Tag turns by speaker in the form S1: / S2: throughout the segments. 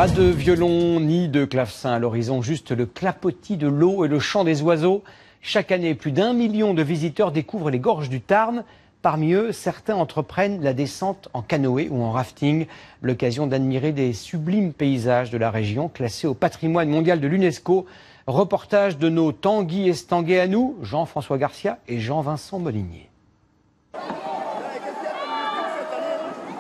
S1: Pas de violon ni de clavecin à l'horizon, juste le clapotis de l'eau et le chant des oiseaux. Chaque année, plus d'1 million de visiteurs découvrent les gorges du Tarn. Parmi eux, certains entreprennent la descente en canoë ou en rafting, l'occasion d'admirer des sublimes paysages de la région classés au patrimoine mondial de l'UNESCO. Reportage de nos Tanguy Estanguet à nous, Jean-François Garcia et Jean-Vincent Molinier.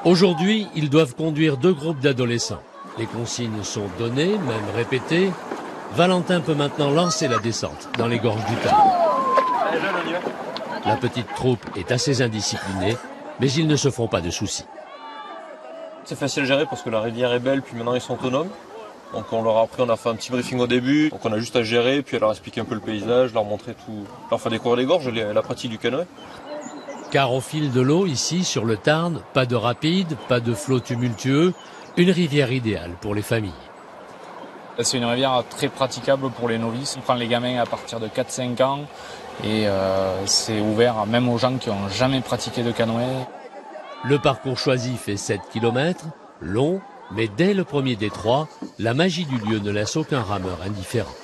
S2: Aujourd'hui, ils doivent conduire 2 groupes d'adolescents. Les consignes sont données, même répétées. Valentin peut maintenant lancer la descente dans les gorges du Tarn. La petite troupe est assez indisciplinée, mais ils ne se font pas de soucis.
S3: C'est facile à gérer parce que la rivière est belle, puis maintenant ils sont autonomes. Donc on leur a appris, on a fait un petit briefing au début, donc on a juste à gérer, puis à leur expliquer un peu le paysage, leur montrer tout, leur faire découvrir les gorges, la pratique du canoë.
S2: Car au fil de l'eau, ici, sur le Tarn, pas de rapide, pas de flot tumultueux, une rivière idéale pour les familles.
S4: C'est une rivière très praticable pour les novices. On prend les gamins à partir de 4-5 ans et c'est ouvert même aux gens qui n'ont jamais pratiqué de canoë.
S2: Le parcours choisi fait 7 km, long, mais dès le premier détroit, la magie du lieu ne laisse aucun rameur indifférent.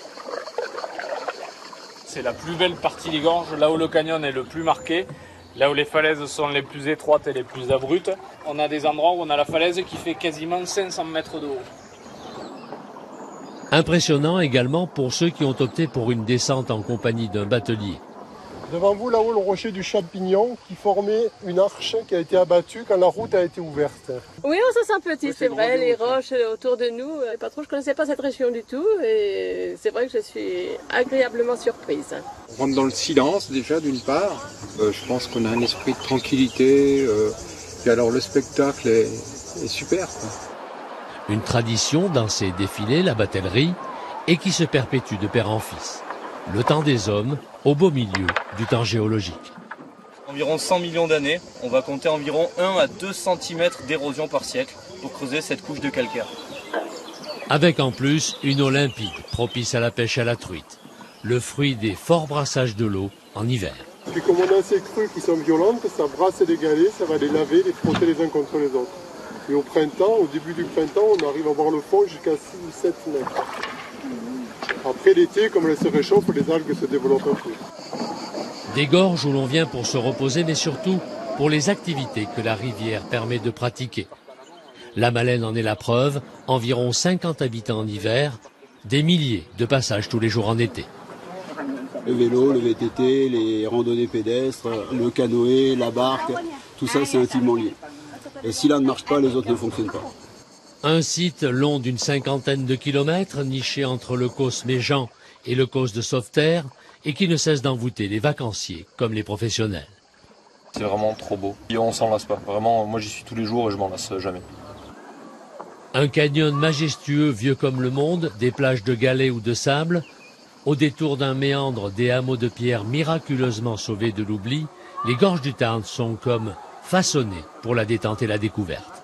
S4: C'est la plus belle partie des gorges, là où le canyon est le plus marqué, là où les falaises sont les plus étroites et les plus abruptes. On a des endroits où on a la falaise qui fait quasiment 500 mètres de haut.
S2: Impressionnant également pour ceux qui ont opté pour une descente en compagnie d'un batelier.
S5: Devant vous, là-haut, le rocher du Champignon qui formait une arche qui a été abattue quand la route a été ouverte.
S6: Oui, on se sent petit, c'est vrai, les roches autour de nous. Pas trop, je ne connaissais pas cette région du tout et c'est vrai que je suis agréablement surprise.
S7: On rentre dans le silence déjà d'une part. Je pense qu'on a un esprit de tranquillité. Et alors le spectacle est super, quoi.
S2: Une tradition dans ces défilés, la batellerie, et qui se perpétue de père en fils. Le temps des hommes, au beau milieu du temps géologique.
S3: Environ 100 millions d'années, on va compter environ 1 à 2 cm d'érosion par siècle pour creuser cette couche de calcaire.
S2: Avec en plus une eau limpide, propice à la pêche à la truite, le fruit des forts brassages de l'eau en hiver.
S5: Puis comme on a ces crues qui sont violentes, ça brasse les galets, ça va les laver, les frotter les uns contre les autres. Et au printemps, au début du printemps, on arrive à voir le fond jusqu'à 6 ou 7 mètres. Après l'été, comme elle se réchauffe, les algues se développent un peu.
S2: Des gorges où l'on vient pour se reposer, mais surtout pour les activités que la rivière permet de pratiquer. La Malène en est la preuve, environ 50 habitants en hiver, des milliers de passages tous les jours en été.
S8: Le vélo, le VTT, les randonnées pédestres, le canoë, la barque, tout ça c'est intimement lié. Et si l'un ne marche pas, les autres ne fonctionnent pas.
S2: Un site long d'une 50aine de kilomètres, niché entre le causse Méjean et le causse de Sauveterre, et qui ne cesse d'envoûter les vacanciers comme les professionnels.
S3: C'est vraiment trop beau. Et on s'en lasse pas. Vraiment, moi j'y suis tous les jours et je m'en lasse jamais.
S2: Un canyon majestueux, vieux comme le monde, des plages de galets ou de sable, au détour d'un méandre, des hameaux de pierre miraculeusement sauvés de l'oubli, les gorges du Tarn sont comme façonnées pour la détente et la découverte.